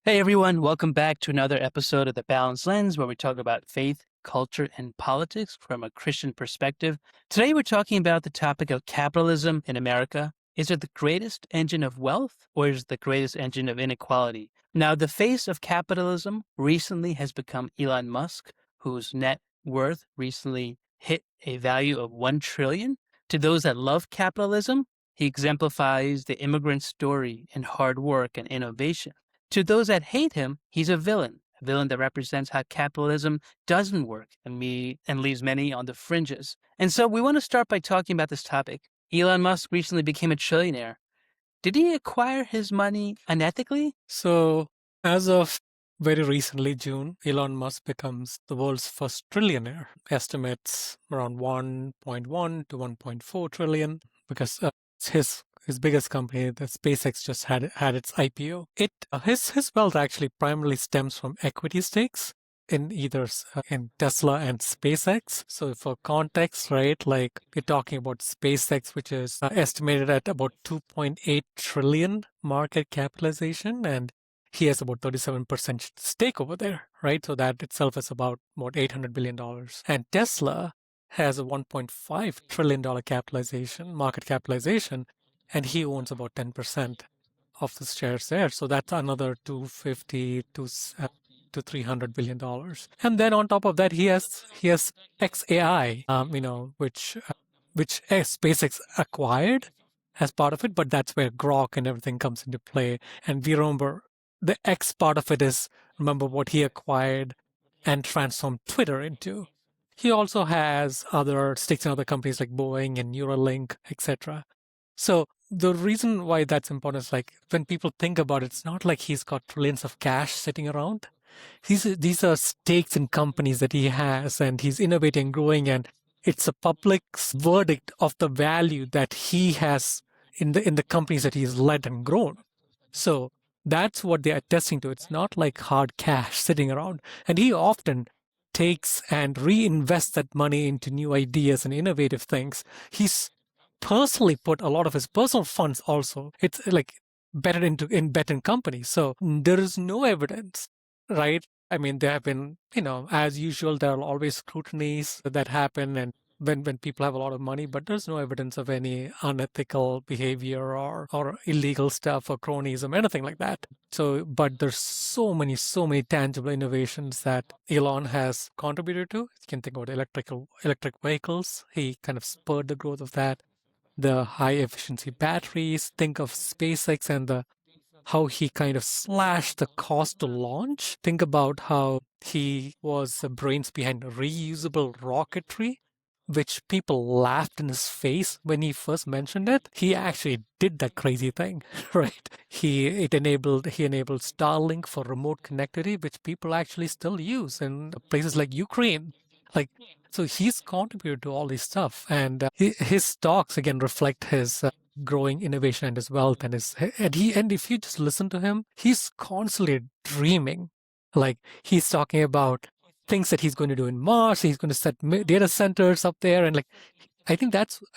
Hey everyone, welcome back to another episode of The Balanced Lens where we talk about faith, culture, and politics from a Christian perspective. Today we're talking about the topic of capitalism in America. Is it the greatest engine of wealth or is it the greatest engine of inequality? Now, the face of capitalism recently has become Elon Musk, whose net worth recently hit a value of 1 trillion. To those that love capitalism, he exemplifies the immigrant story and hard work and innovation. To those that hate him, he's a villain that represents how capitalism doesn't work and leaves many on the fringes. And so we want to start by talking about this topic. Elon Musk recently became a trillionaire. Did he acquire his money unethically? So, as of very recently, June, Elon Musk becomes the world's first trillionaire. Estimates around 1.1 to 1.4 trillion, because his biggest company, the SpaceX, just had its IPO. His wealth actually primarily stems from equity stakes in in Tesla and SpaceX. So for context, right, like we're talking about SpaceX, which is estimated at about 2.8 trillion market capitalization, and he has about 37% stake over there, right? So that itself is about $800 billion. And Tesla has a $1.5 trillion market capitalization, and he owns about 10% of the shares there. So that's another 250 to $300 billion. And then on top of that, he has XAI, which SpaceX acquired as part of it, but that's where Grok and everything comes into play. And we remember the X part of it is, remember what he acquired and transformed Twitter into. He also has other stakes in other companies like Boeing and Neuralink, etc. So the reason why that's important is, like, when people think about it, it's not like he's got trillions of cash sitting around. These are stakes in companies that he has, and he's innovating and growing, and it's a public's verdict of the value that he has in the companies that he's led and grown. So that's what they're attesting to. It's not like hard cash sitting around. And he often takes and reinvests that money into new ideas and innovative things. He's personally put a lot of his personal funds also. It's like bet in companies. So there is no evidence, right? I mean, there have been, as usual, there are always scrutinies that happen, and when people have a lot of money, but there's no evidence of any unethical behavior or illegal stuff or cronyism, anything like that. So, but there's so many tangible innovations that Elon has contributed to. You can think about electric vehicles. He kind of spurred the growth of that. The high efficiency batteries. Think of SpaceX and how he kind of slashed the cost to launch. Think about how he was the brains behind reusable rocketry, which people laughed in his face when he first mentioned it. He actually did that crazy thing, right? He enabled Starlink for remote connectivity, which people actually still use in places like Ukraine. Like, so he's contributed to all this stuff, and his talks again reflect his growing innovation and his wealth and if you just listen to him, he's constantly dreaming. Like, he's talking about things that he's going to do in Mars. He's going to set data centers up there, and like, I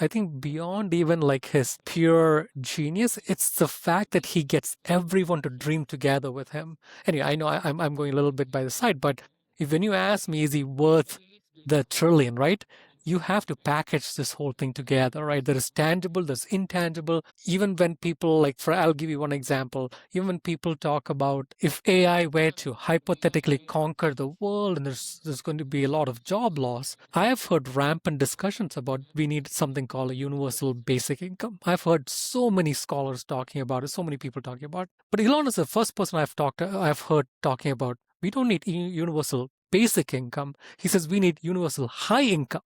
think beyond even like his pure genius, it's the fact that he gets everyone to dream together with him. Anyway, I know I'm going a little bit by the side, but when you ask me, is he worth the trillion, right? You have to package this whole thing together, right? There is tangible, there's intangible. Even when people, I'll give you one example. Even when people talk about if AI were to hypothetically conquer the world and there's going to be a lot of job loss, I have heard rampant discussions about we need something called a universal basic income. I've heard so many scholars talking about it, so many people talking about it. But Elon is the first person I've heard talking about we don't need universal basic income. He says we need universal high income.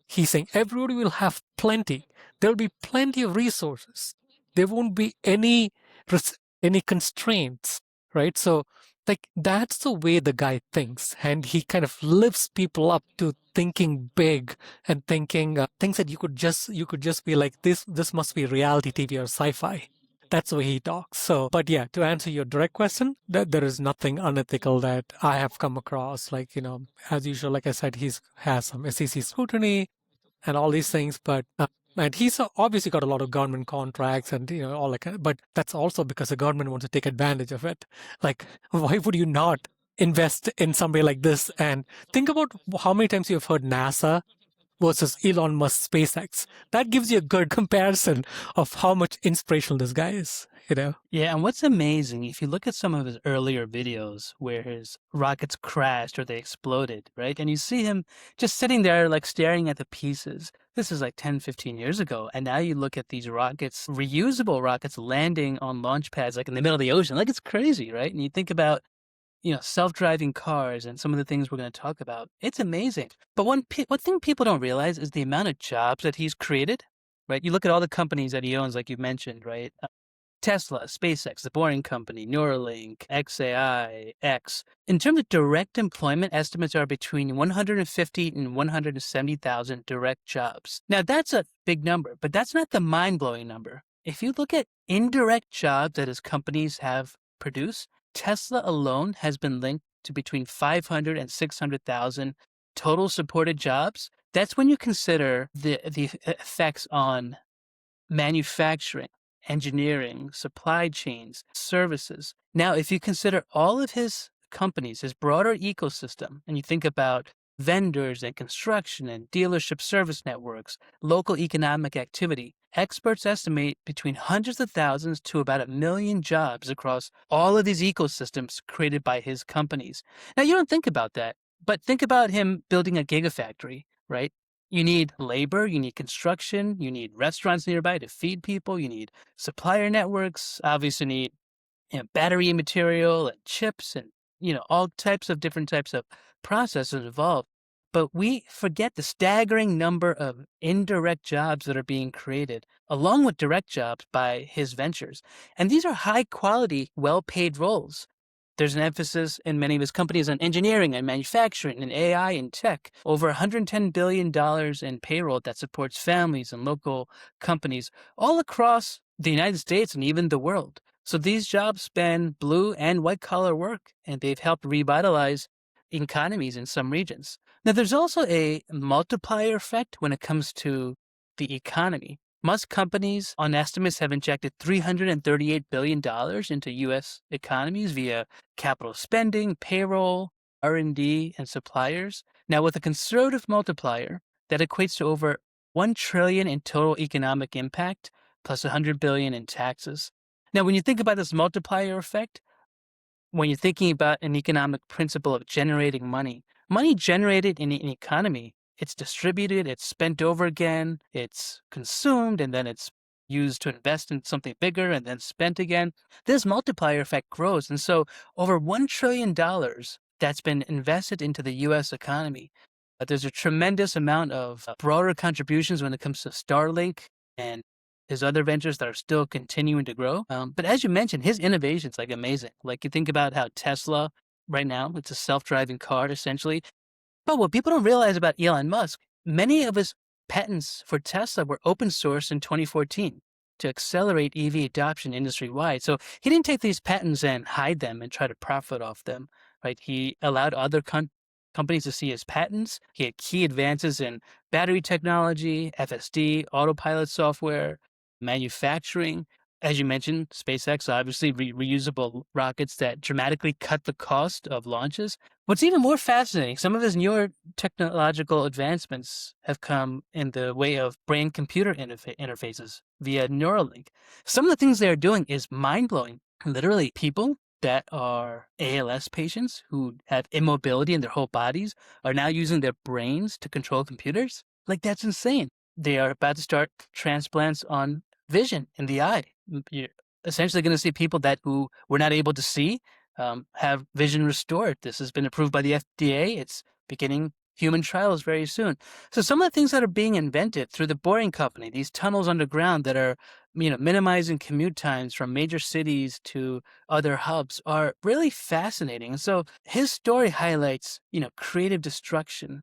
He's saying everybody will have plenty. There'll be plenty of resources. There won't be any constraints, right? So, like, that's the way the guy thinks, and he kind of lifts people up to thinking big and thinking things that you could just be like, this must be reality TV or sci-fi. That's the way he talks. So, but yeah, to answer your direct question, there is nothing unethical that I have come across. Like, as usual, like I said, has some SEC scrutiny and all these things, but And he's obviously got a lot of government contracts and all that kind of, but that's also because the government wants to take advantage of it. Like, why would you not invest in somebody like this? And think about how many times you've heard NASA versus Elon Musk SpaceX. That gives you a good comparison of how much inspirational this guy is. Yeah, and what's amazing, if you look at some of his earlier videos where his rockets crashed or they exploded, right? And you see him just sitting there, like staring at the pieces. This is like 10, 15 years ago. And now you look at these rockets, reusable rockets landing on launch pads, like in the middle of the ocean. Like it's crazy, right? And you think about, self-driving cars and some of the things we're going to talk about. It's amazing. But one thing people don't realize is the amount of jobs that he's created, right? You look at all the companies that he owns, like you mentioned, right? Tesla, SpaceX, the Boring Company, Neuralink, XAI, X. In terms of direct employment, estimates are between 150 and 170,000 direct jobs. Now, that's a big number, but that's not the mind-blowing number. If you look at indirect jobs that his companies have produced, Tesla alone has been linked to between 500 and 600,000 total supported jobs. That's when you consider the effects on manufacturing, engineering, supply chains, services. Now, if you consider all of his companies, his broader ecosystem, and you think about vendors and construction and dealership service networks, local economic activity, experts estimate between hundreds of thousands to about 1 million jobs across all of these ecosystems created by his companies. Now, you don't think about that, but think about him building a gigafactory, right? You need labor, you need construction, you need restaurants nearby to feed people, you need supplier networks, obviously need battery material and chips and all types of different types of processes involved. But we forget the staggering number of indirect jobs that are being created along with direct jobs by his ventures. And these are high quality, well paid roles. There's an emphasis in many of his companies on engineering and manufacturing and AI and tech. Over $110 billion in payroll that supports families and local companies all across the United States and even the world. So these jobs span blue and white collar work, and they've helped revitalize economies in some regions. Now, there's also a multiplier effect when it comes to the economy. Musk companies, on estimates, have injected $338 billion into U.S. economies via capital spending, payroll, R&D, and suppliers. Now, with a conservative multiplier, that equates to over $1 trillion in total economic impact, plus $100 billion in taxes. Now, when you think about this multiplier effect, when you're thinking about an economic principle of generating money generated in an economy, it's distributed, it's spent over again, it's consumed, and then it's used to invest in something bigger and then spent again. This multiplier effect grows. And so over $1 trillion that's been invested into the U.S. economy. There's a tremendous amount of broader contributions when it comes to Starlink and his other ventures that are still continuing to grow. But as you mentioned, his innovation's like amazing. Like you think about how Tesla right now, it's a self-driving car essentially. But what people don't realize about Elon Musk, many of his patents for Tesla were open source in 2014 to accelerate EV adoption industry-wide. So he didn't take these patents and hide them and try to profit off them, right? He allowed other companies to see his patents. He had key advances in battery technology, FSD, autopilot software, manufacturing. As you mentioned, SpaceX, obviously reusable rockets that dramatically cut the cost of launches. What's even more fascinating, some of his newer technological advancements have come in the way of brain-computer interfaces via Neuralink. Some of the things they're doing is mind-blowing. Literally, people that are ALS patients who have immobility in their whole bodies are now using their brains to control computers. Like, that's insane. They are about to start transplants on vision in the eye. You're essentially going to see people who were not able to see have vision restored. This has been approved by the FDA. It's beginning human trials very soon. So some of the things that are being invented through the Boring Company, these tunnels underground that are minimizing commute times from major cities to other hubs, are really fascinating. And so his story highlights creative destruction.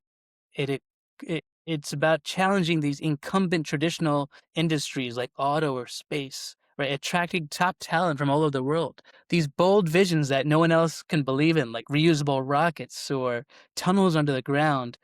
It's about challenging these incumbent traditional industries like auto or space, right? Attracting top talent from all over the world. These bold visions that no one else can believe in, like reusable rockets or tunnels under the ground,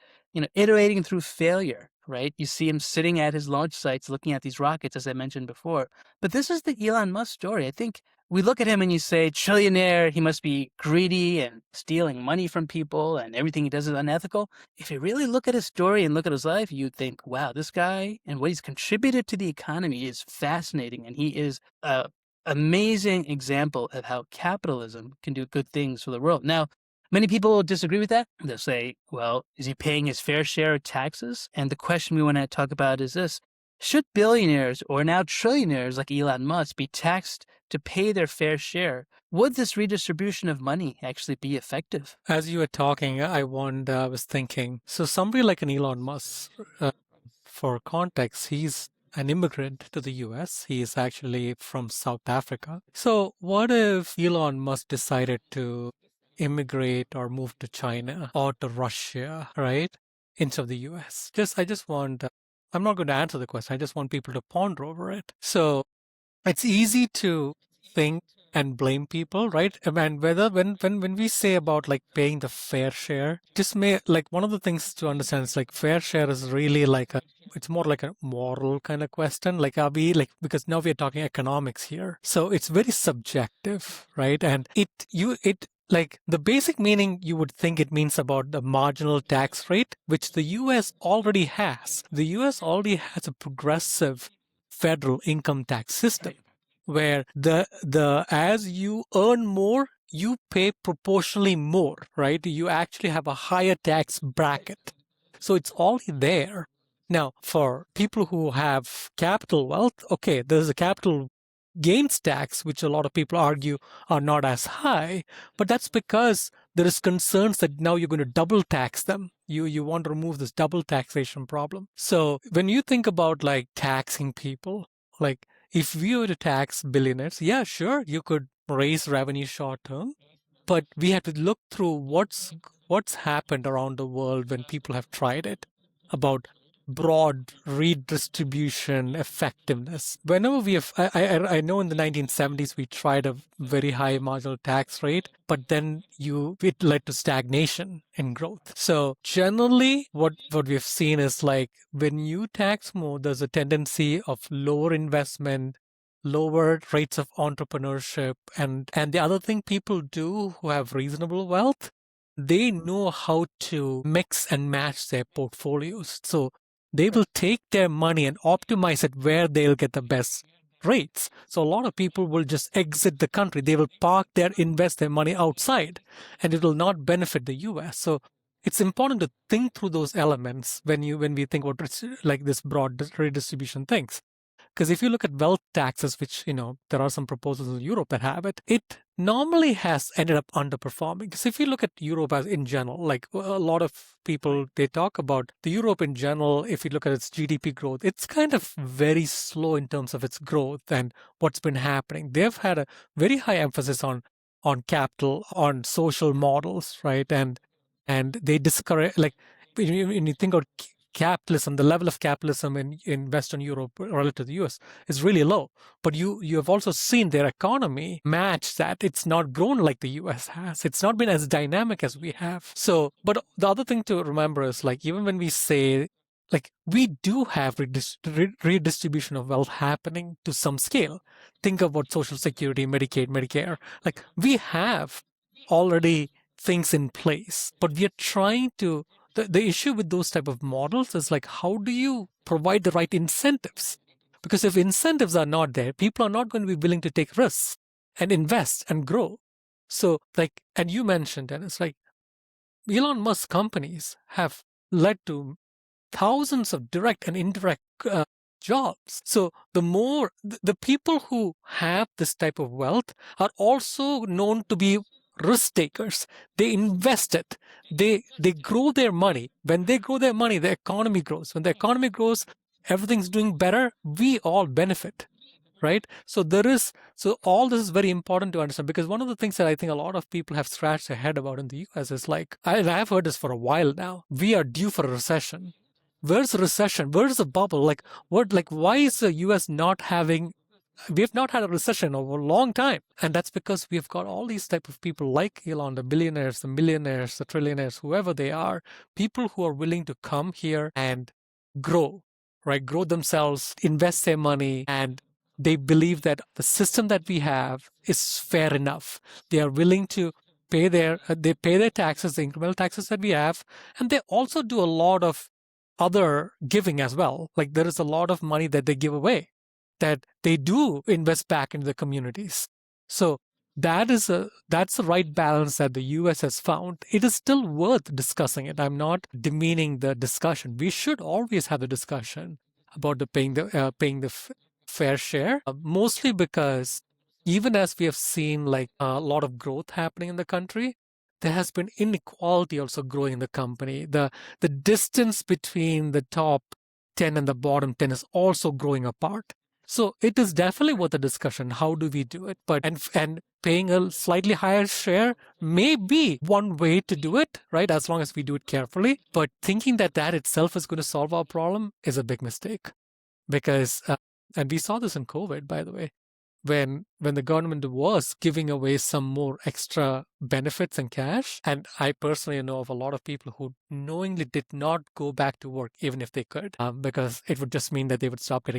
iterating through failure. right? You see him sitting at his launch sites looking at these rockets, as I mentioned before. But this is the Elon Musk story. I think we look at him and you say, trillionaire, he must be greedy and stealing money from people and everything he does is unethical. If you really look at his story and look at his life, you think, wow, this guy and what he's contributed to the economy is fascinating. And he is a amazing example of how capitalism can do good things for the world. Now, many people disagree with that. They'll say, well, is he paying his fair share of taxes? And the question we want to talk about is this: should billionaires or now trillionaires like Elon Musk be taxed to pay their fair share? Would this redistribution of money actually be effective? As you were talking, I was thinking, so somebody like an Elon Musk, for context, he's an immigrant to the US. He is actually from South Africa. So what if Elon Musk decided to immigrate or move to China or to Russia, right? Instead of the US. I just want, I'm not going to answer the question. I just want people to ponder over it. So it's easy to think and blame people, right? And whether when we say about like paying the fair share, just may like one of the things to understand is like fair share is really like it's more like a moral kind of question. Like are we like, because now we're talking economics here. So it's very subjective, right? And it like the basic meaning you would think it means about the marginal tax rate, which the US already has. The US already has a progressive federal income tax system where the as you earn more, you pay proportionally more, right? You actually have a higher tax bracket. So it's already there. Now, for people who have capital wealth, okay, there's a capital gains tax, which a lot of people argue are not as high, but that's because there is concerns that now you're going to double tax them. You want to remove this double taxation problem. So when you think about like taxing people, like if we were to tax billionaires, yeah, sure, you could raise revenue short term, but we have to look through what's happened around the world when people have tried it about broad redistribution effectiveness. Whenever we have, I know in the 1970s we tried a very high marginal tax rate, but then it led to stagnation in growth. So generally, what we've seen is like when you tax more, there's a tendency of lower investment, lower rates of entrepreneurship, and the other thing people do who have reasonable wealth, they know how to mix and match their portfolios. So they will take their money and optimize it where they'll get the best rates. So a lot of people will just exit the country. They will invest their money outside, and it will not benefit the US. So it's important to think through those elements when we think about like this broad redistribution things. Because if you look at wealth taxes, which, there are some proposals in Europe that have it, it normally has ended up underperforming. Because if you look at Europe as in general, like a lot of people, they talk about the Europe in general, if you look at its GDP growth, it's kind of very slow in terms of its growth and what's been happening. They've had a very high emphasis on capital, on social models, right? And they discourage, like, when you think about capitalism, the level of capitalism in Western Europe relative to the US is really low. But you have also seen their economy match that. It's not grown like the US has. It's not been as dynamic as we have. So, but the other thing to remember is like, even when we say, like, we do have redistribution of wealth happening to some scale. Think about Social Security, Medicaid, Medicare. Like, we have already things in place, but we are trying to the issue with those type of models is like, how do you provide the right incentives? Because if incentives are not there, people are not going to be willing to take risks and invest and grow. So like, and you mentioned, and it's like Elon Musk companies have led to thousands of direct and indirect jobs. So the people who have this type of wealth are also known to be risk takers. They invest it. They grow their money. When they grow their money, the economy grows. When the economy grows, everything's doing better. We all benefit, right? So all this is very important to understand, because one of the things that I think a lot of people have scratched their head about in the US is like, I've heard this for a while now. We are due for a recession. Where's the recession? Where's the bubble? Like why is the US not having? We have not had a recession over a long time. And that's because we've got all these type of people like Elon, the billionaires, the millionaires, the trillionaires, whoever they are, people who are willing to come here and grow, right? Grow themselves, invest their money, and they believe that the system that we have is fair enough. They are willing to they pay their taxes, the incremental taxes that we have, and they also do a lot of other giving as well. Like there is a lot of money that they give away that they do invest back into the communities. So that's the right balance that the US has found. It is still worth discussing it. I'm not demeaning the discussion. We should always have the discussion about the paying the fair share, mostly because even as we have seen like a lot of growth happening in the country, there has been inequality also growing in the company. The distance between the top 10 and the bottom 10 is also growing apart. So it is definitely worth a discussion. How do we do it? But and paying a slightly higher share may be one way to do it, right? As long as we do it carefully. But thinking that that itself is going to solve our problem is a big mistake, because and we saw this in COVID, by the way, when the government was giving away some more extra benefits and cash. And I personally know of a lot of people who knowingly did not go back to work even if they could, because it would just mean that they would stop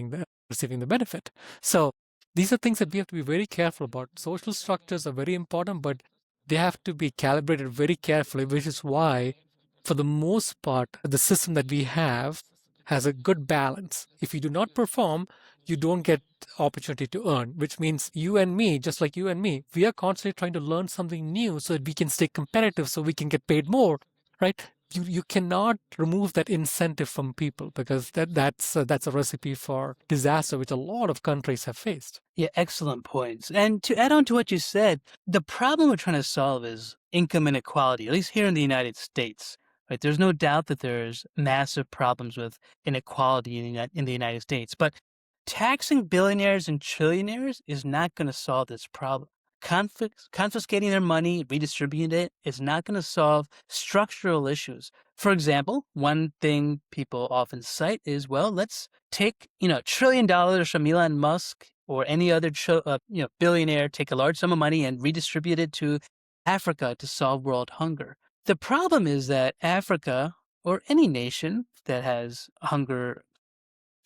receiving the benefit. So these are things that we have to be very careful about. Social structures are very important, but they have to be calibrated very carefully, which is why, for the most part, the system that we have has a good balance. If you do not perform, you don't get opportunity to earn, which means you and me, just like you and me, we are constantly trying to learn something new so that we can stay competitive, so we can get paid more, right? You cannot remove that incentive from people, because that's a recipe for disaster, which a lot of countries have faced. Yeah, excellent points. And to add on to what you said, the problem we're trying to solve is income inequality, at least here in the United States. Right? There's no doubt that there's massive problems with inequality in the United States, but taxing billionaires and trillionaires is not going to solve this problem. Confiscating their money, redistributing it, is not going to solve structural issues. For example, one thing people often cite is, well, let's take $1 trillion from Elon Musk or any other billionaire, take a large sum of money and redistribute it to Africa to solve world hunger. The problem is that Africa, or any nation that has hunger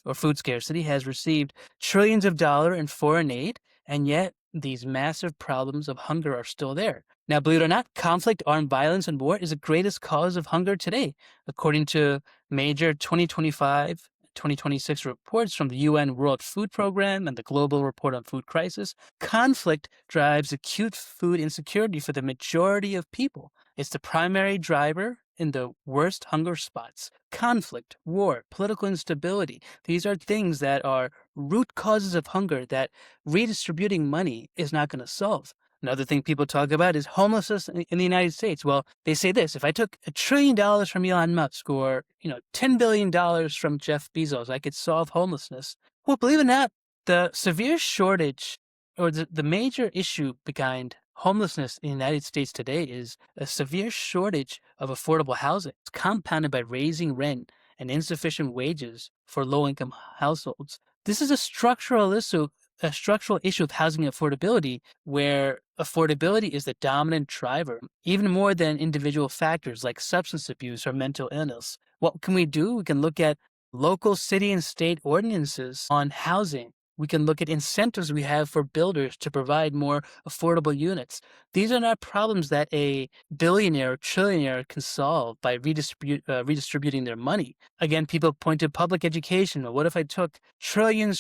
or food scarcity, has received trillions of dollars in foreign aid, and yet these massive problems of hunger are still there. Now, believe it or not, conflict, armed violence, and war is the greatest cause of hunger today, according to major 2025 2026 reports from the UN World Food Program and the Global Report on Food Crisis. Conflict drives acute food insecurity for the majority of people. It's the primary driver in the worst hunger spots. Conflict, war, political instability. These are things that are root causes of hunger that redistributing money is not going to solve. Another thing people talk about is homelessness in the United States. Well, they say this: if I took $1 trillion from Elon Musk, or $10 billion from Jeff Bezos, I could solve homelessness. Well, believe it or not, the severe shortage, or the major issue behind homelessness in the United States today, is a severe shortage of affordable housing. It's compounded by raising rent and insufficient wages for low-income households. This is a structural issue of housing affordability, where affordability is the dominant driver, even more than individual factors like substance abuse or mental illness. What can we do? We can look at local city and state ordinances on housing. We can look at incentives we have for builders to provide more affordable units. These are not problems that a billionaire or trillionaire can solve by redistributing their money. Again, people point to public education. Well, what if I took $1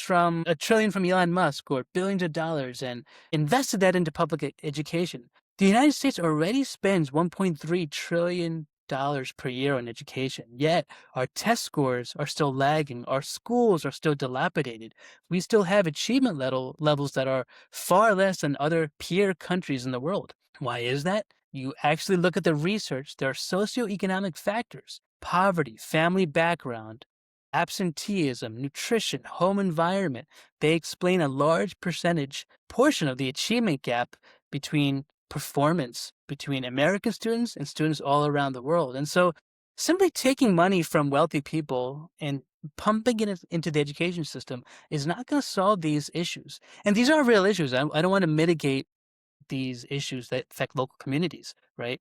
trillion from Elon Musk, or billions of dollars, and invested that into public education? The United States already spends $1.3 trillion per year on education, yet our test scores are still lagging. Our schools are still dilapidated. We still have achievement levels that are far less than other peer countries in the world. Why is that? You actually look at the research, there are socioeconomic factors: poverty, family background, absenteeism, nutrition, home environment. They explain a large portion of the achievement gap between performance between American students and students all around the world. And so simply taking money from wealthy people and pumping it into the education system is not going to solve these issues. And these are real issues. I don't want to mitigate these issues that affect local communities, right?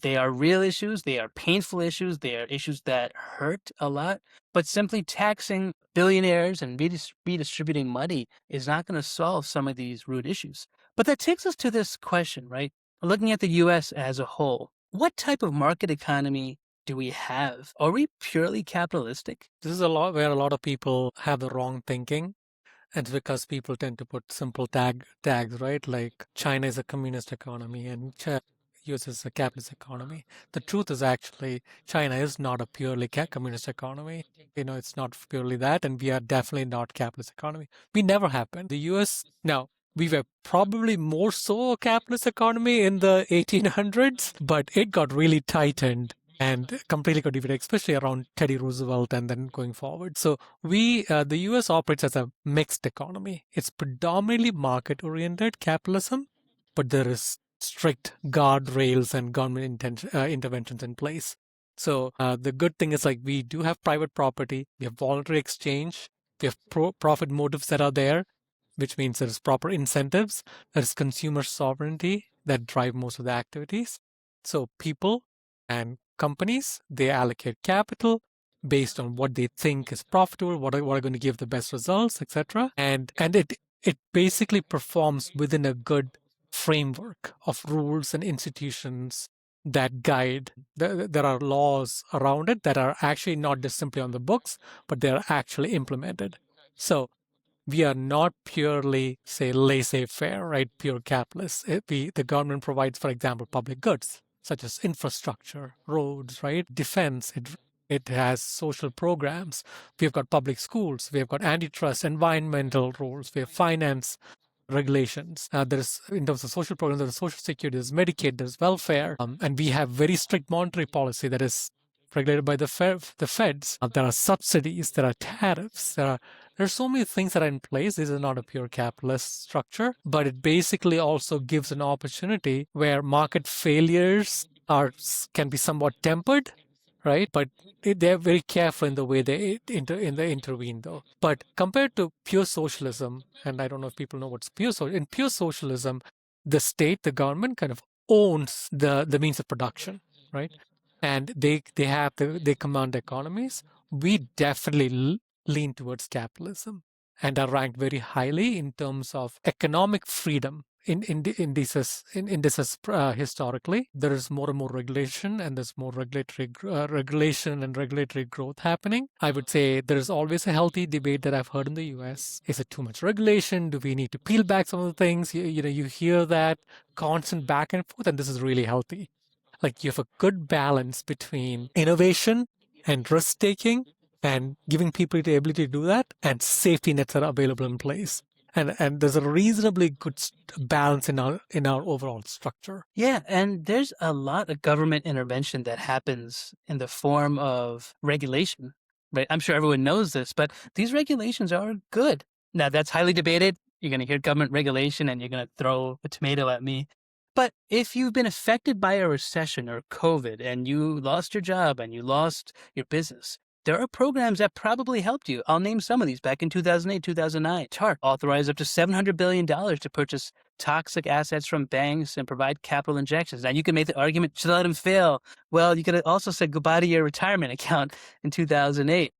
They are real issues, they are painful issues, they are issues that hurt a lot, but simply taxing billionaires and redistributing money is not going to solve some of these root issues. But that takes us to this question, right? Looking at the US as a whole, what type of market economy do we have? Are we purely capitalistic? This is a lot where a lot of people have the wrong thinking. And it's because people tend to put simple tags, right? Like China is a communist economy and US is a capitalist economy. The truth is actually China is not a purely communist economy. It's not purely that, and we are definitely not capitalist economy. We never have been. The US now. We were probably more so a capitalist economy in the 1800s, but it got really tightened and completely got defeated, especially around Teddy Roosevelt and then going forward. So the US operates as a mixed economy. It's predominantly market-oriented capitalism, but there is strict guardrails and government interventions in place. So the good thing is, like, we do have private property, we have voluntary exchange, we have profit motives that are there, which means there's proper incentives, there's consumer sovereignty that drive most of the activities. So people and companies, they allocate capital based on what they think is profitable, what are going to give the best results, etc. And it basically performs within a good framework of rules and institutions that guide. There are laws around it that are actually not just simply on the books, but they're actually implemented. So we are not purely, say, laissez-faire, right? Pure capitalists. The government provides, for example, public goods such as infrastructure, roads, right? Defense. It has social programs. We've got public schools. We have got antitrust, environmental rules. We have finance regulations. There's, in terms of social programs, there's social security, there's Medicaid, there's welfare, and we have very strict monetary policy that is regulated by the feds. There are subsidies, there are tariffs, there are so many things that are in place. This is not a pure capitalist structure, but it basically also gives an opportunity where market failures can be somewhat tempered, right? But they're very careful in the way they intervene, though. But compared to pure socialism, and I don't know if people know what's pure socialism. In pure socialism, the state, the government, kind of owns the means of production, right? And they command economies. We definitely lean towards capitalism and are ranked very highly in terms of economic freedom. Historically, there is more and more regulation, and there's more regulation and regulatory growth happening. I would say there is always a healthy debate that I've heard in the US. Is it too much regulation? Do we need to peel back some of the things? You hear that constant back and forth, and this is really healthy. Like, you have a good balance between innovation and risk taking and giving people the ability to do that, and safety nets are available in place. And there's a reasonably good balance in our overall structure. Yeah, and there's a lot of government intervention that happens in the form of regulation, right? I'm sure everyone knows this, but these regulations are good. Now, that's highly debated. You're going to hear government regulation and you're going to throw a tomato at me. But if you've been affected by a recession or COVID and you lost your job and you lost your business, there are programs that probably helped you. I'll name some of these. Back in 2008, 2009, TARP authorized up to $700 billion to purchase toxic assets from banks and provide capital injections. Now, you can make the argument, should let them fail. Well, you could have also said goodbye to your retirement account in 2008.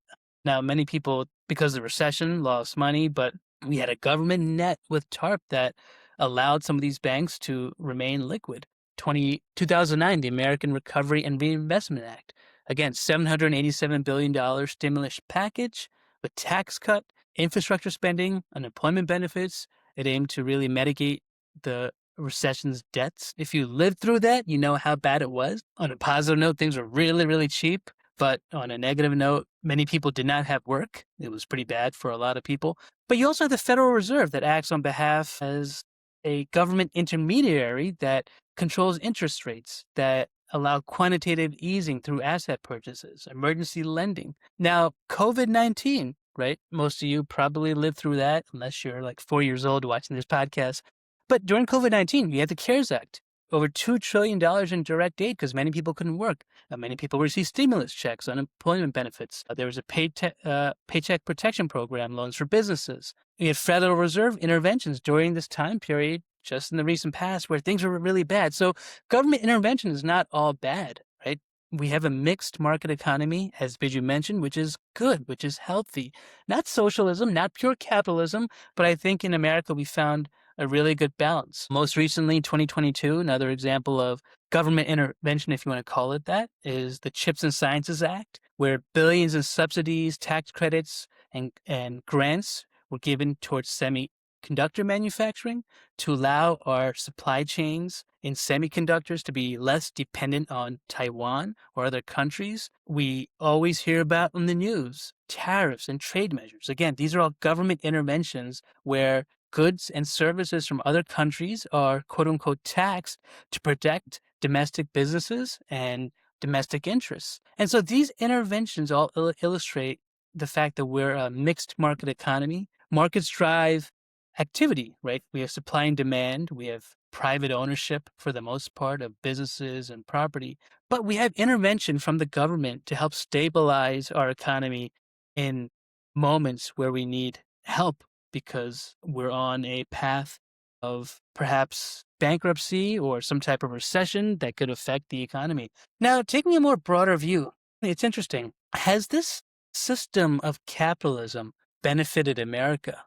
Now, many people, because of the recession, lost money, but we had a government net with TARP that allowed some of these banks to remain liquid. 2009, the American Recovery and Reinvestment Act. Again, $787 billion stimulus package with tax cut, infrastructure spending, unemployment benefits. It aimed to really mitigate the recession's debts. If you lived through that, you know how bad it was. On a positive note, things were really, really cheap. But on a negative note, many people did not have work. It was pretty bad for a lot of people. But you also have the Federal Reserve that acts on behalf as a government intermediary that controls interest rates, that allow quantitative easing through asset purchases, emergency lending. Now, COVID-19, right? Most of you probably lived through that, unless you're like 4 years old watching this podcast. But during COVID-19, we had the CARES Act, over $2 trillion in direct aid because many people couldn't work. Many people received stimulus checks, unemployment benefits. There was a paycheck protection program, loans for businesses. We had Federal Reserve interventions during this time period just in the recent past where things were really bad. So government intervention is not all bad, right? We have a mixed market economy, as Biju mentioned, which is good, which is healthy. Not socialism, not pure capitalism, but I think in America we found a really good balance. Most recently, 2022, another example of government intervention, if you want to call it that, is the Chips and Sciences Act, where billions in subsidies, tax credits, and grants were given towards semiconductor manufacturing to allow our supply chains in semiconductors to be less dependent on Taiwan or other countries. We always hear about in the news tariffs and trade measures. Again, these are all government interventions where goods and services from other countries are quote unquote taxed to protect domestic businesses and domestic interests. And so these interventions all illustrate the fact that we're a mixed market economy. Markets drive activity, right? We have supply and demand. We have private ownership for the most part of businesses and property, but we have intervention from the government to help stabilize our economy in moments where we need help because we're on a path of perhaps bankruptcy or some type of recession that could affect the economy. Now, taking a more broader view, it's interesting. Has this system of capitalism benefited America?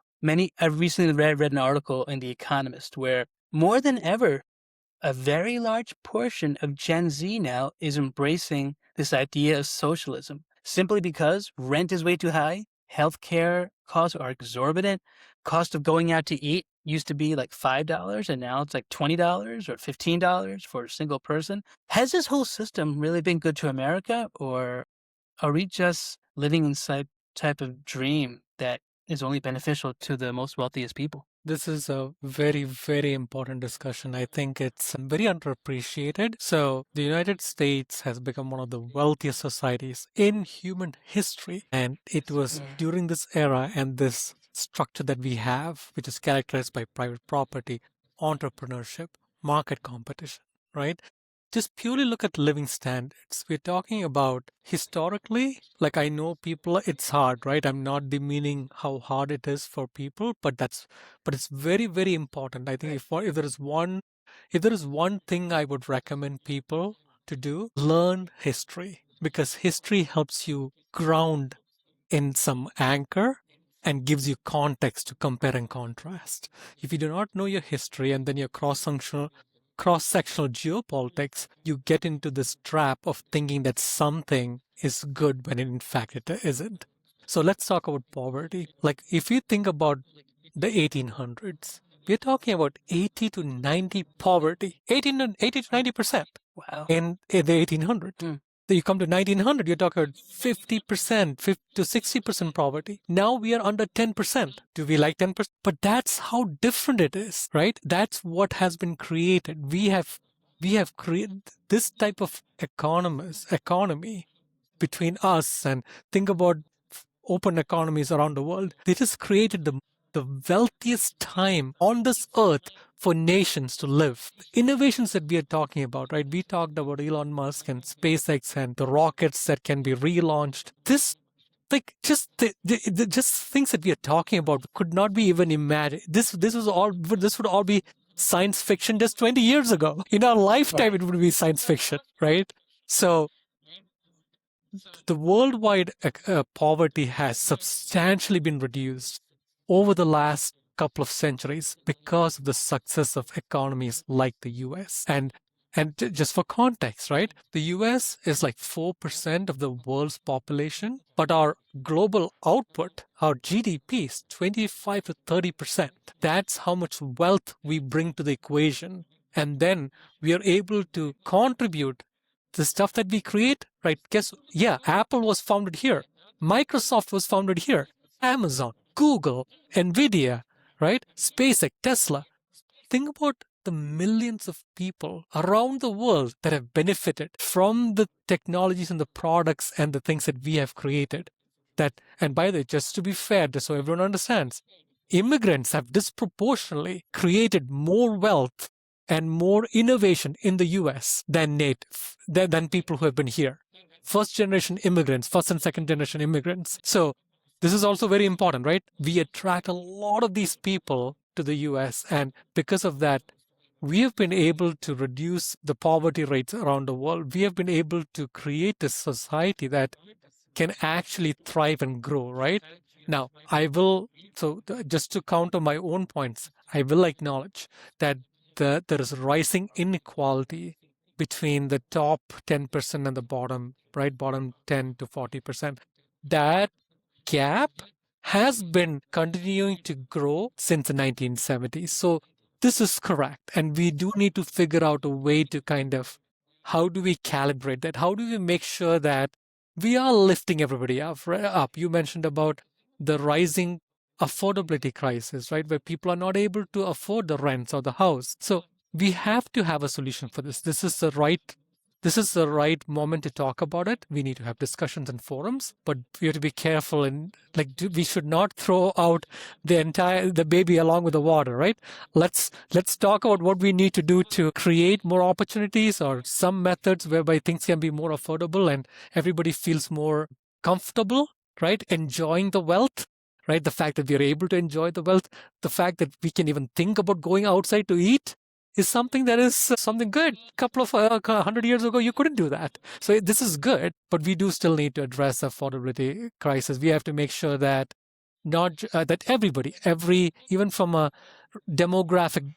I've recently read an article in The Economist where more than ever, a very large portion of Gen Z now is embracing this idea of socialism simply because rent is way too high, healthcare costs are exorbitant, cost of going out to eat used to be like $5 and now it's like $20 or $15 for a single person. Has this whole system really been good to America, or are we just living in some type of dream that is only beneficial to the most wealthiest people? This is a very, very important discussion. I think it's very underappreciated. So, the United States has become one of the wealthiest societies in human history. And it was during this era and this structure that we have, which is characterized by private property, entrepreneurship, market competition, right? Just purely look at living standards. We're talking about historically, like I know people, it's hard, right? I'm not demeaning how hard it is for people, but it's very, very important. I think if there is one thing I would recommend people to do, learn history, because history helps you ground in some anchor and gives you context to compare and contrast. If you do not know your history and then your cross-sectional geopolitics, you get into this trap of thinking that something is good when in fact it isn't. So let's talk about poverty. Like if you think about the 1800s, we're talking about 80 to 90 poverty, 80 to 90%. Wow. In the 1800s. Then you come to 1900, you're talking about 50%, 50 to 60% poverty. Now we are under 10%. Do we like 10%? But that's how different it is, right? That's what has been created. We have created this type of economy between us, and think about open economies around the world. They just created the wealthiest time on this earth for nations to live. The innovations that we are talking about, right? We talked about Elon Musk and SpaceX and the rockets that can be relaunched. This, like, just the just things that we are talking about could not be even imagined. This would all be science fiction just 20 years ago. In our lifetime, it would be science fiction, right? So the worldwide poverty has substantially been reduced over the last couple of centuries because of the success of economies like the US. And just for context, right? The US is like 4% of the world's population, but our global output, our GDP, is 25 to 30%. That's how much wealth we bring to the equation. And then we are able to contribute the stuff that we create, right? Apple was founded here. Microsoft was founded here. Amazon, Google, Nvidia, right? SpaceX, Tesla. Think about the millions of people around the world that have benefited from the technologies and the products and the things that we have created. And by the way, just to be fair, just so everyone understands, immigrants have disproportionately created more wealth and more innovation in the US than people who have been here. First and second generation immigrants. So this is also very important, right? We attract a lot of these people to the US. And because of that, we have been able to reduce the poverty rates around the world. We have been able to create a society that can actually thrive and grow, right? Now, just to counter my own points, I will acknowledge that there is rising inequality between the top 10% and the bottom, right? Bottom 10 to 40%. That gap has been continuing to grow since the 1970s. So this is correct. And we do need to figure out a way to kind of, how do we calibrate that? How do we make sure that we are lifting everybody up? You mentioned about the rising affordability crisis, right? Where people are not able to afford the rents or the house. So we have to have a solution for this. This is the right moment to talk about it. We need to have discussions and forums, but we have to be careful and we should not throw out the baby along with the water, right? Let's talk about what we need to do to create more opportunities or some methods whereby things can be more affordable and everybody feels more comfortable, right? Enjoying the wealth, right? The fact that we are able to enjoy the wealth, the fact that we can even think about going outside to eat is something that is something good. A couple of 100 years ago, you couldn't do that. So this is good, but we do still need to address the affordability crisis. We have to make sure that that everybody, even from a demographic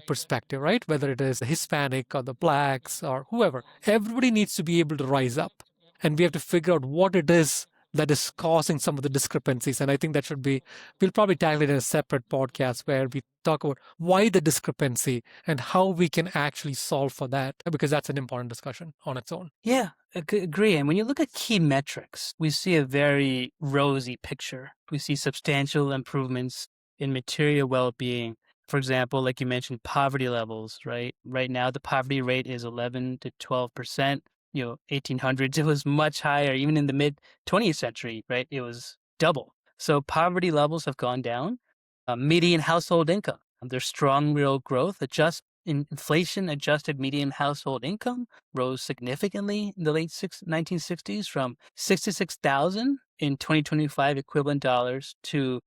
perspective, right? Whether it is the Hispanic or the blacks or whoever, everybody needs to be able to rise up. And we have to figure out what it is that is causing some of the discrepancies. And I think we'll probably tackle it in a separate podcast where we talk about why the discrepancy and how we can actually solve for that, because that's an important discussion on its own. Yeah, I agree. And when you look at key metrics, we see a very rosy picture. We see substantial improvements in material well-being. For example, like you mentioned, poverty levels, right? Right now, the poverty rate is 11 to 12%. 1800s, it was much higher. Even in the mid 20th century, right? It was double. So poverty levels have gone down. Median household income, there's strong real growth. Inflation-adjusted median household income rose significantly in the late 1960s from 66,000 in 2025 equivalent dollars to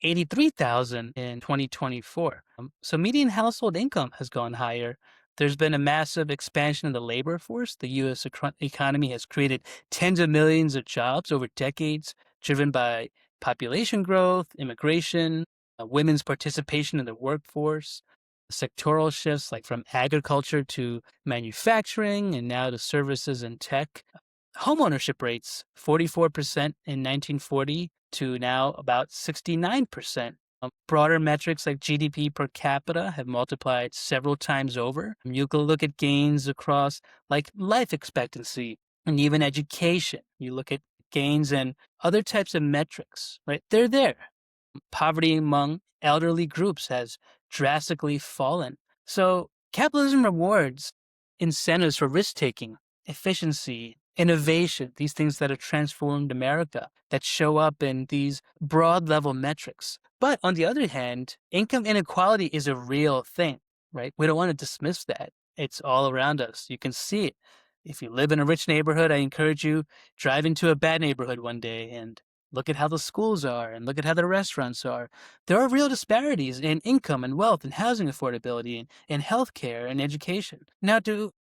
83,000 in 2024. So median household income has gone higher. There's been a massive expansion of the labor force. The U.S. economy has created tens of millions of jobs over decades, driven by population growth, immigration, women's participation in the workforce, sectoral shifts like from agriculture to manufacturing and now to services and tech. Homeownership rates, 44% in 1940 to now about 69%. Broader metrics like GDP per capita have multiplied several times over. You can look at gains across like life expectancy and even education. You look at gains in other types of metrics, right? They're there. Poverty among elderly groups has drastically fallen. So capitalism rewards incentives for risk-taking, efficiency, innovation, these things that have transformed America, that show up in these broad level metrics. But on the other hand, income inequality is a real thing, right? We don't want to dismiss that. It's all around us. You can see it. If you live in a rich neighborhood, I encourage you, drive into a bad neighborhood one day and look at how the schools are and look at how the restaurants are. There are real disparities in income and wealth and housing affordability and healthcare and education. Now, to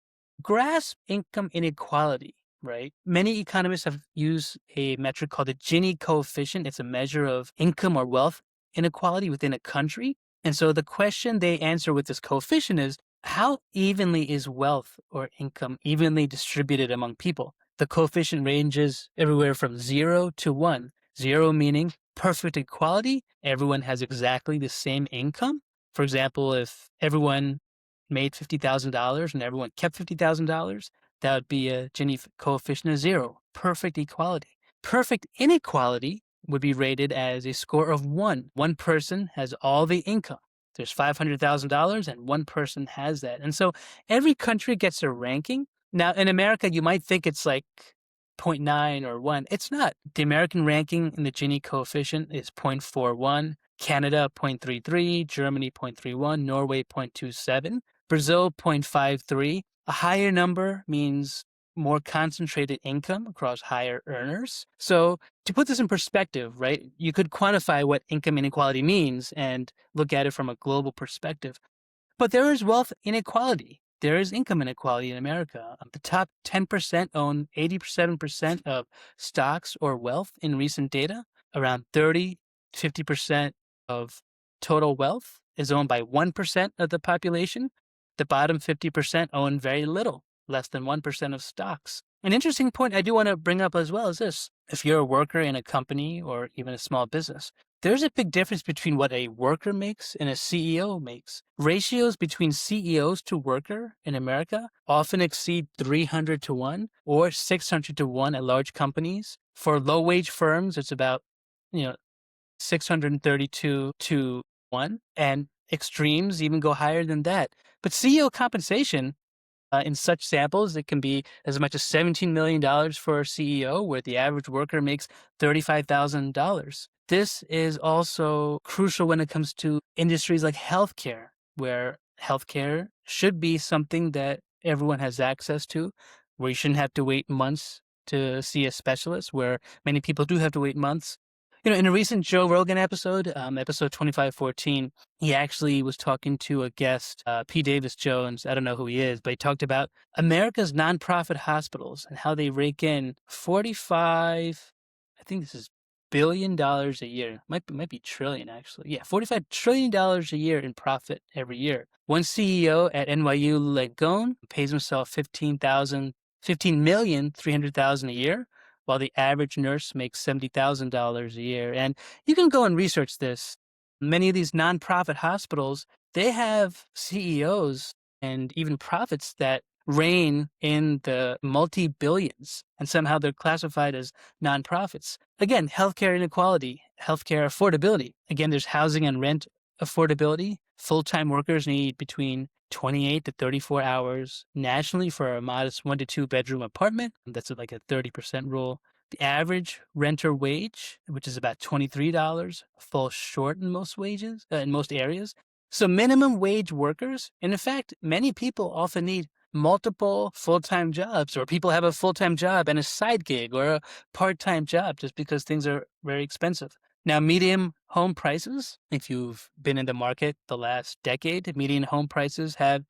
grasp income inequality, right? Many economists have used a metric called the Gini coefficient. It's a measure of income or wealth inequality within a country. And so the question they answer with this coefficient is, how evenly is wealth or income evenly distributed among people? The coefficient ranges everywhere from 0 to 1. 0 meaning perfect equality, everyone has exactly the same income. For example, if everyone made $50,000 and everyone kept $50,000, that would be a Gini coefficient of 0, perfect equality. Perfect inequality would be rated as a score of 1. One person has all the income. There's $500,000 and one person has that. And so every country gets a ranking. Now, in America, you might think it's like 0.9 or 1. It's not. The American ranking in the Gini coefficient is 0.41, Canada 0.33, Germany 0.31, Norway 0.27, Brazil 0.53. A higher number means more concentrated income across higher earners. So to put this in perspective, right, you could quantify what income inequality means and look at it from a global perspective. But there is wealth inequality. There is income inequality in America. The top 10% own 87% of stocks or wealth in recent data. Around 30, 50% of total wealth is owned by 1% of the population. The bottom 50% own very little, less than 1% of stocks. An interesting point I do want to bring up as well is this. If you're a worker in a company or even a small business, there's a big difference between what a worker makes and a CEO makes. Ratios between CEOs to worker in America often exceed 300 to 1 or 600 to 1 at large companies. For low wage firms, it's about, 632 to 1, and extremes even go higher than that. But CEO compensation in such samples, it can be as much as $17 million for a CEO, where the average worker makes $35,000. This is also crucial when it comes to industries like healthcare, where healthcare should be something that everyone has access to, where you shouldn't have to wait months to see a specialist, where many people do have to wait months. In a recent Joe Rogan episode, episode 2514, he actually was talking to a guest, P. Davis Jones. I don't know who he is, but he talked about America's nonprofit hospitals and how they rake in 45, I think this is $1 billion a year. Might be trillion, actually. Yeah, $45 trillion a year in profit every year. One CEO at NYU Langone pays himself $15,300,000 a year, while the average nurse makes $70,000 a year. And you can go and research this. Many of these nonprofit hospitals, they have CEOs and even profits that reign in the multi-billions, and somehow they're classified as nonprofits. Again, healthcare inequality, healthcare affordability. Again, there's housing and rent affordability. Full-time workers need between 28 to 34 hours nationally for a modest 1 to 2 bedroom apartment. That's like a 30% rule. The average renter wage, which is about $23, falls short in most wages, in most areas. So minimum wage workers, and in fact, many people often need multiple full-time jobs, or people have a full-time job and a side gig or a part-time job just because things are very expensive. Now, median home prices, if you've been in the market the last decade, median home prices have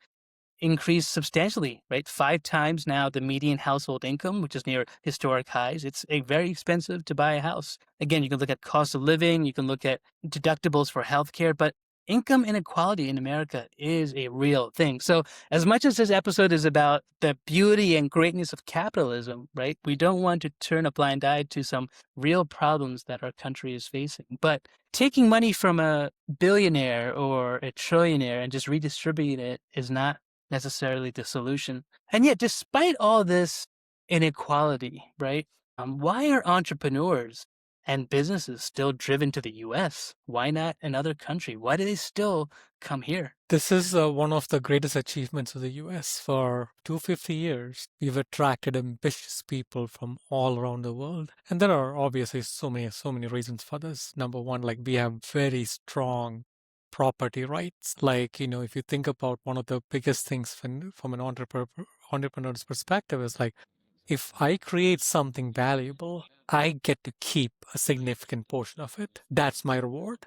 increased substantially, right? 5 times now the median household income, which is near historic highs. It's very expensive to buy a house. Again, you can look at cost of living, you can look at deductibles for healthcare, but income inequality in America is a real thing. So as much as this episode is about the beauty and greatness of capitalism, right? We don't want to turn a blind eye to some real problems that our country is facing. But taking money from a billionaire or a trillionaire and just redistributing it is not necessarily the solution. And yet, despite all this inequality, right? Why are entrepreneurs and businesses still driven to the US? Why not another country? Why do they still come here? This is one of the greatest achievements of the US. For 250 years, we've attracted ambitious people from all around the world. And there are obviously so many reasons for this. Number one, like we have very strong property rights. Like, if you think about one of the biggest things from an entrepreneur's perspective is like, if I create something valuable, I get to keep a significant portion of it. That's my reward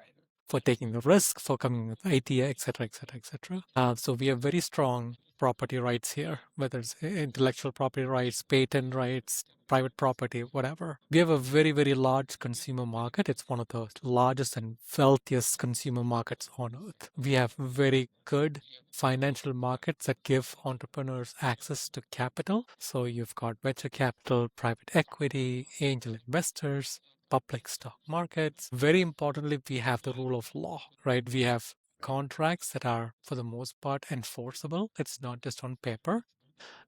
for taking the risk, for coming with the idea, etc., etc., etc. So we have very strong property rights here, whether it's intellectual property rights, patent rights, private property, whatever. We have a very, very large consumer market. It's one of the largest and wealthiest consumer markets on earth. We have very good financial markets that give entrepreneurs access to capital. So you've got venture capital, private equity, angel investors, public stock markets. Very importantly, we have the rule of law, right? We have contracts that are, for the most part, enforceable. It's not just on paper.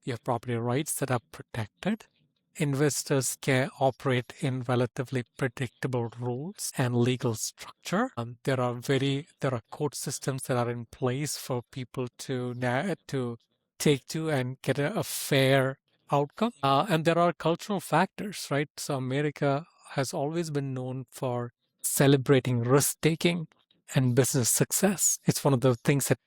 You have property rights that are protected. Investors can operate in relatively predictable rules and legal structure. There are court systems that are in place for people to take to and get a fair outcome. And there are cultural factors, right? So America has always been known for celebrating risk-taking and business success. It's one of the things that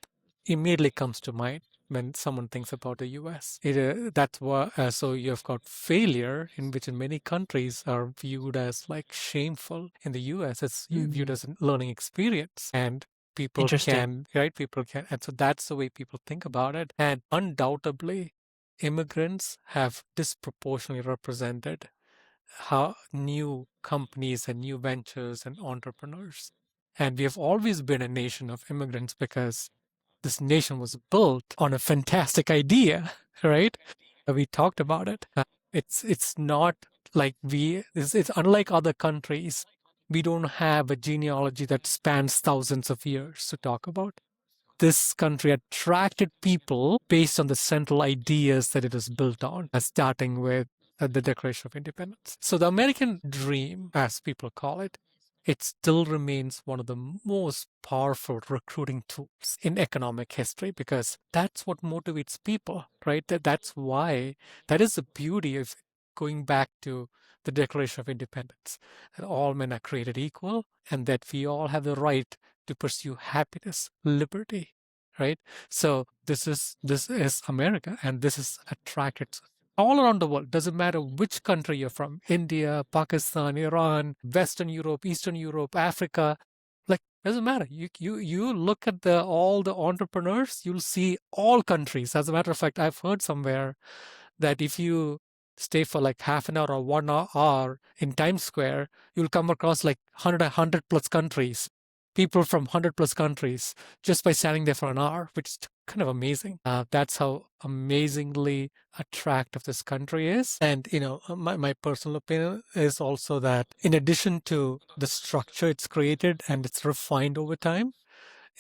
immediately comes to mind when someone thinks about the US. That's why, so you've got failure, in which in many countries are viewed as like shameful. In the US, it's viewed Mm. as a learning experience. And people Interesting. can, right? People can. And so that's the way people think about it. And undoubtedly, immigrants have disproportionately represented how new companies and new ventures and entrepreneurs. And we have always been a nation of immigrants because this nation was built on a fantastic idea, right? We talked about it. It's not like it's unlike other countries. We don't have a genealogy that spans thousands of years to talk about. This country attracted people based on the central ideas that it is built on, starting with the Declaration of Independence. So the American dream, as people call it, it still remains one of the most powerful recruiting tools in economic history because that's what motivates people, right? That's why, that is the beauty of going back to the Declaration of Independence, that all men are created equal and that we all have the right to pursue happiness, liberty, right? So this is America, and this is attracted all around the world. Doesn't matter which country you're from, India, Pakistan, Iran, Western Europe, Eastern Europe, Africa. Like, doesn't matter. You look at all the entrepreneurs, you'll see all countries. As a matter of fact, I've heard somewhere that if you stay for like half an hour or 1 hour in Times Square, you'll come across like 100 plus countries, people from 100 plus countries, just by standing there for an hour, which is kind of amazing. That's how amazingly attractive this country is. And, my personal opinion is also that in addition to the structure it's created and it's refined over time,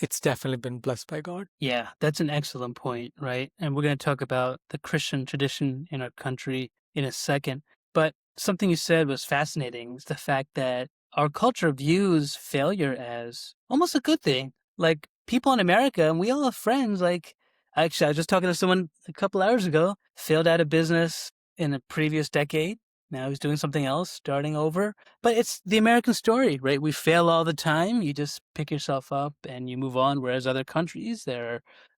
it's definitely been blessed by God. Yeah, that's an excellent point, right? And we're going to talk about the Christian tradition in our country in a second. But something you said was fascinating is the fact that our culture views failure as almost a good thing. Like people in America, and we all have friends, like actually, I was just talking to someone a couple hours ago, failed out of business in a previous decade. Now he's doing something else, starting over. But it's the American story, right? We fail all the time. You just pick yourself up and you move on. Whereas other countries,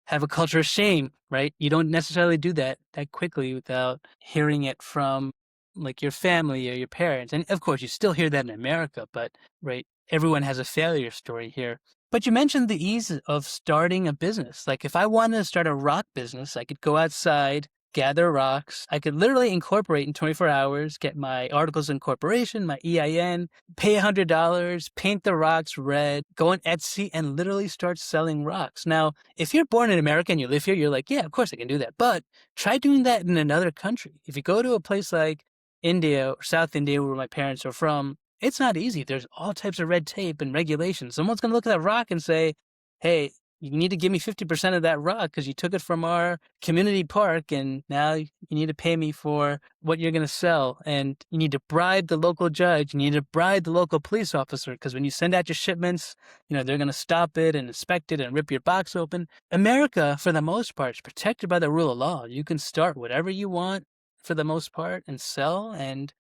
have a culture of shame, right? You don't necessarily do that quickly without hearing it from like your family or your parents. And of course, you still hear that in America, but right, everyone has a failure story here. But you mentioned the ease of starting a business. Like if I wanted to start a rock business, I could go outside, gather rocks. I could literally incorporate in 24 hours, get my articles of incorporation, my EIN, pay $100, paint the rocks red, go on Etsy and literally start selling rocks. Now, if you're born in America and you live here, you're like, yeah, of course I can do that. But try doing that in another country. If you go to a place like India or South India, where my parents are from, it's not easy. There's all types of red tape and regulations. Someone's going to look at that rock and say, hey, you need to give me 50% of that rock because you took it from our community park and now you need to pay me for what you're going to sell. And you need to bribe the local judge. You need to bribe the local police officer because when you send out your shipments, they're going to stop it and inspect it and rip your box open. America, for the most part, is protected by the rule of law. You can start whatever you want for the most part and sell and,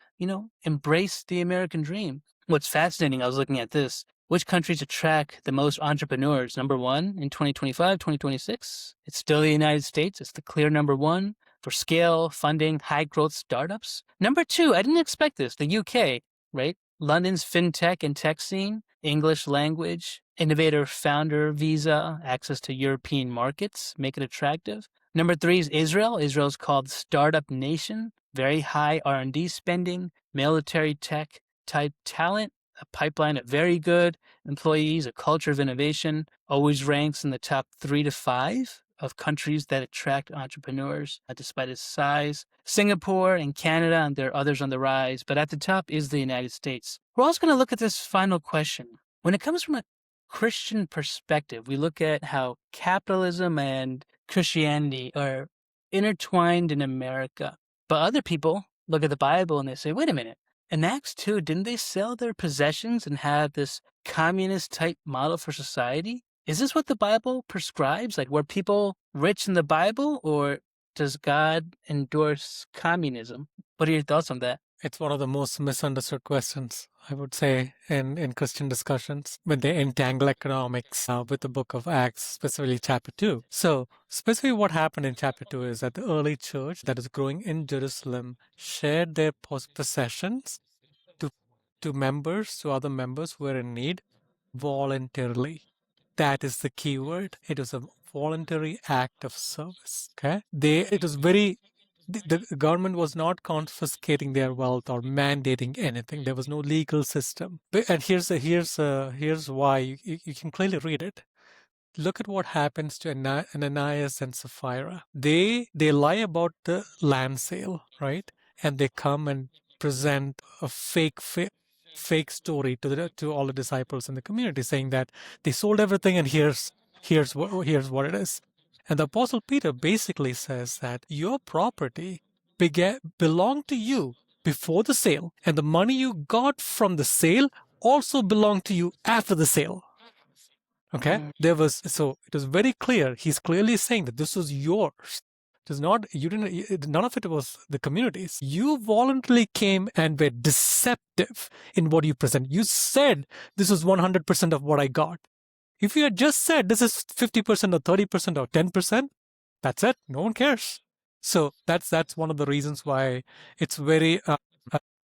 embrace the American dream. What's fascinating, I was looking at this. Which countries attract the most entrepreneurs? Number one in 2025, 2026, it's still the United States. It's the clear number one for scale, funding, high growth startups. Number two, I didn't expect this, the UK, right? London's fintech and tech scene, English language, innovator founder visa, access to European markets, make it attractive. Number three is Israel. Israel's called Startup Nation, very high R&D spending, military tech type talent, a pipeline of very good employees, a culture of innovation, always ranks in the top 3 to 5 of countries that attract entrepreneurs despite its size. Singapore and Canada, and there are others on the rise, but at the top is the United States. We're also going to look at this final question. When it comes from a Christian perspective, we look at how capitalism and Christianity are intertwined in America. But other people look at the Bible and they say, wait a minute, in Acts 2, didn't they sell their possessions and have this communist type model for society? Is this what the Bible prescribes? Like, were people rich in the Bible, or does God endorse communism? What are your thoughts on that? It's one of the most misunderstood questions, I would say, in Christian discussions when they entangle economics with the book of Acts, specifically chapter 2. So, specifically, what happened in chapter 2 is that the early church that is growing in Jerusalem shared their possessions to, to members, to other members who were in need voluntarily. That is the key word. It was a voluntary act of service. Okay. It was very, the government was not confiscating their wealth or mandating anything. There was no legal system. And here's why you can clearly read it. Look at what happens to Ananias and Sapphira. They lie about the land sale, right? And they come and present a fake story to all the disciples in the community, saying that they sold everything and here's what it is. And the Apostle Peter basically says that your property belonged to you before the sale, and the money you got from the sale also belonged to you after the sale. Okay, it was very clear. He's clearly saying that this was yours. It was not, you didn't, none of it was the community's. You voluntarily came and were deceptive in what you present. You said this was 100% of what I got. If you had just said this is 50% or 30% or 10%, that's it. No one cares. So that's one of the reasons why it's very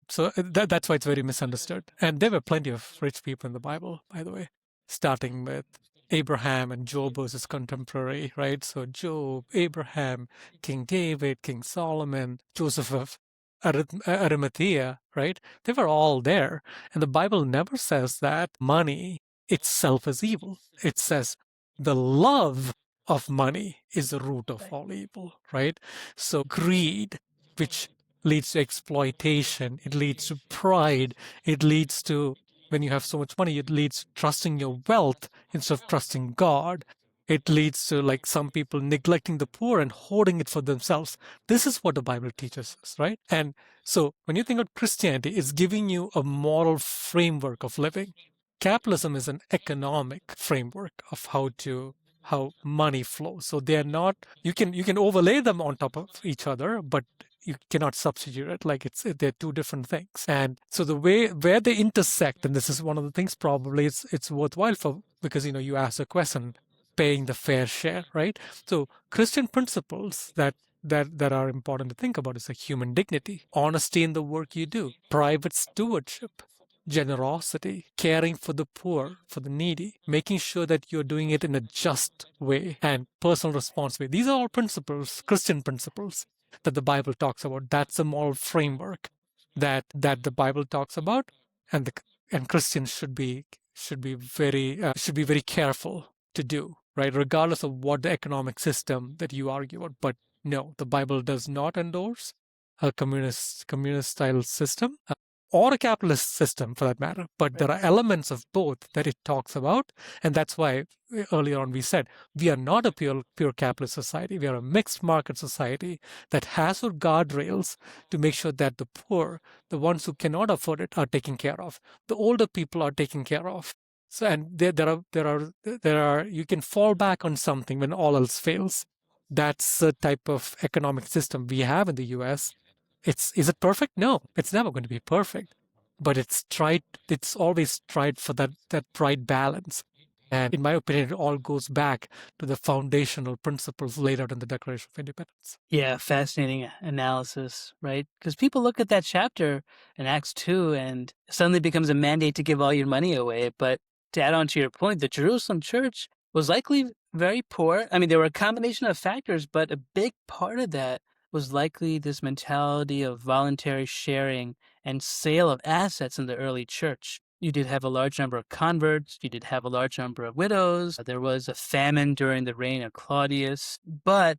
that's why it's very misunderstood. And there were plenty of rich people in the Bible, by the way, starting with Abraham and Job was his contemporary, right? So Job, Abraham, King David, King Solomon, Joseph of Arimathea, right? They were all there. And the Bible never says that money itself is evil. It says the love of money is the root of all evil, right? So greed, which leads to exploitation, it leads to pride, it leads to, when you have so much money, it leads to trusting your wealth instead of trusting God. It leads to, like, some people neglecting the poor and hoarding it for themselves. This is what the Bible teaches us, right? And so when you think of Christianity, it's giving you a moral framework of living. Capitalism is an economic framework of how money flows. So they're not, you can overlay them on top of each other, but you cannot substitute it. Like, they're two different things. And so the way where they intersect, and this is one of the things probably it's worthwhile for, because you ask a question, paying the fair share, right? So Christian principles that are important to think about is like human dignity, honesty in the work you do, private stewardship, generosity, caring for the poor, for the needy, making sure that you're doing it in a just way, and personal responsibility. These are all principles, Christian principles, that the Bible talks about. That's a moral framework that the Bible talks about, and Christians should be very careful to do, right? Regardless of what the economic system that you argue about. But no, the Bible does not endorse a communist style system, or a capitalist system for that matter. But there are elements of both that it talks about. And that's why earlier on we said we are not a pure capitalist society. We are a mixed market society that has our guardrails to make sure that the poor, the ones who cannot afford it, are taken care of. The older people are taken care of. So, and there are you can fall back on something when all else fails. That's the type of economic system we have in the US. Is it perfect? No, it's never going to be perfect. But it's always tried for that right balance. And in my opinion, it all goes back to the foundational principles laid out in the Declaration of Independence. Yeah, fascinating analysis, right? Because people look at that chapter in Acts 2 and suddenly becomes a mandate to give all your money away. But to add on to your point, the Jerusalem church was likely very poor. I mean, there were a combination of factors, but a big part of that was likely this mentality of voluntary sharing and sale of assets in the early church. You did have a large number of converts. You did have a large number of widows. There was a famine during the reign of Claudius. But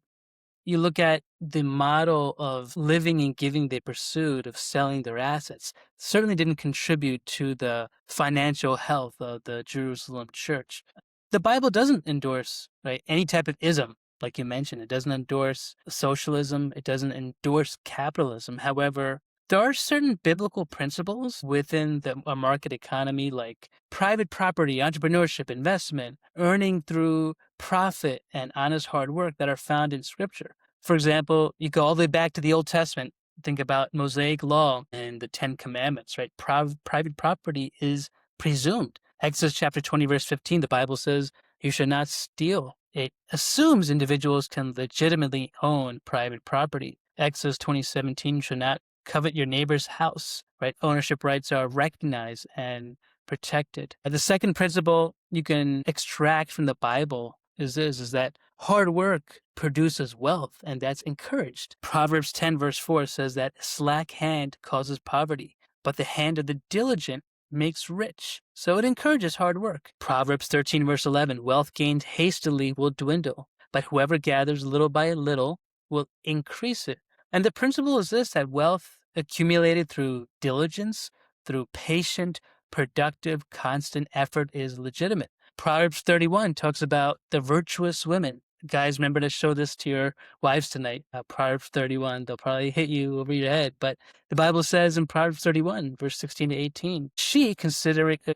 you look at the model of living and giving they pursued, of selling their assets, certainly didn't contribute to the financial health of the Jerusalem church. The Bible doesn't endorse, right, any type of ism, like you mentioned. It doesn't endorse socialism. It doesn't endorse capitalism. However, there are certain biblical principles within a market economy, like private property, entrepreneurship, investment, earning through profit, and honest hard work, that are found in Scripture. For example, you go all the way back to the Old Testament. Think about Mosaic law and the Ten Commandments, right? Private property is presumed. Exodus chapter 20, verse 15, the Bible says, you should not steal. It assumes individuals can legitimately own private property. Exodus 20:17, you should not covet your neighbor's house, right? Ownership rights are recognized and protected. The second principle you can extract from the Bible is that hard work produces wealth, and that's encouraged. Proverbs 10 verse 4 says that slack hand causes poverty, but the hand of the diligent makes rich. So it encourages hard work. Proverbs 13 verse 11, wealth gained hastily will dwindle, but whoever gathers little by little will increase it. And the principle is this, that wealth accumulated through diligence, through patient, productive, constant effort is legitimate. Proverbs 31 talks about the virtuous women. Guys, remember to show this to your wives tonight. Proverbs 31, they'll probably hit you over your head. But the Bible says in Proverbs 31, verse 16 to 18, she,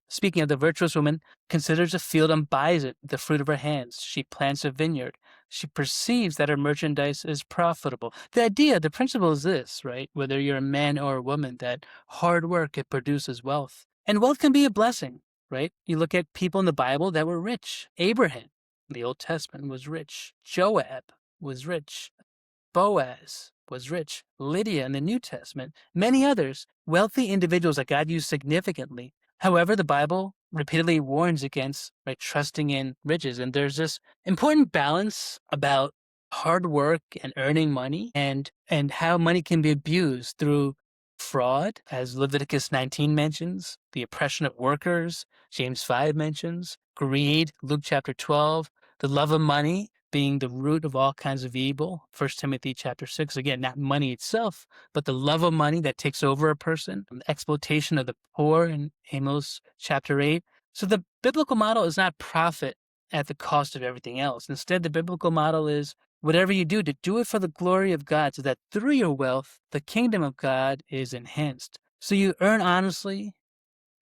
speaking of the virtuous woman, considers a field and buys it, the fruit of her hands. She plants a vineyard. She perceives that her merchandise is profitable. The principle is this, right? Whether you're a man or a woman, that hard work, it produces wealth. And wealth can be a blessing, right? You look at people in the Bible that were rich. Abraham, in the Old Testament, was rich. Joab was rich. Boaz was rich. Lydia in the New Testament, many others, wealthy individuals that God used significantly. However, the Bible repeatedly warns against trusting in riches. And there's this important balance about hard work and earning money and how money can be abused through fraud, as Leviticus 19 mentions, the oppression of workers, James 5 mentions, greed, Luke chapter 12, the love of money being the root of all kinds of evil, 1 Timothy chapter 6, again, not money itself, but the love of money that takes over a person, the exploitation of the poor in Amos chapter 8. So the biblical model is not profit at the cost of everything else. Instead, the biblical model is whatever you do, to do it for the glory of God, so that through your wealth, the kingdom of God is enhanced. So you earn honestly,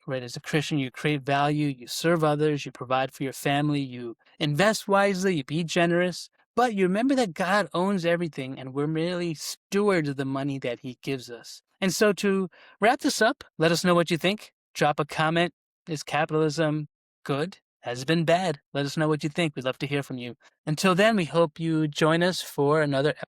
right? As a Christian, you create value, you serve others, you provide for your family, you invest wisely, you be generous, but you remember that God owns everything and we're merely stewards of the money that he gives us. And so to wrap this up, let us know what you think. Drop a comment. Is capitalism good? Has it been bad? Let us know what you think. We'd love to hear from you. Until then, we hope you join us for another episode.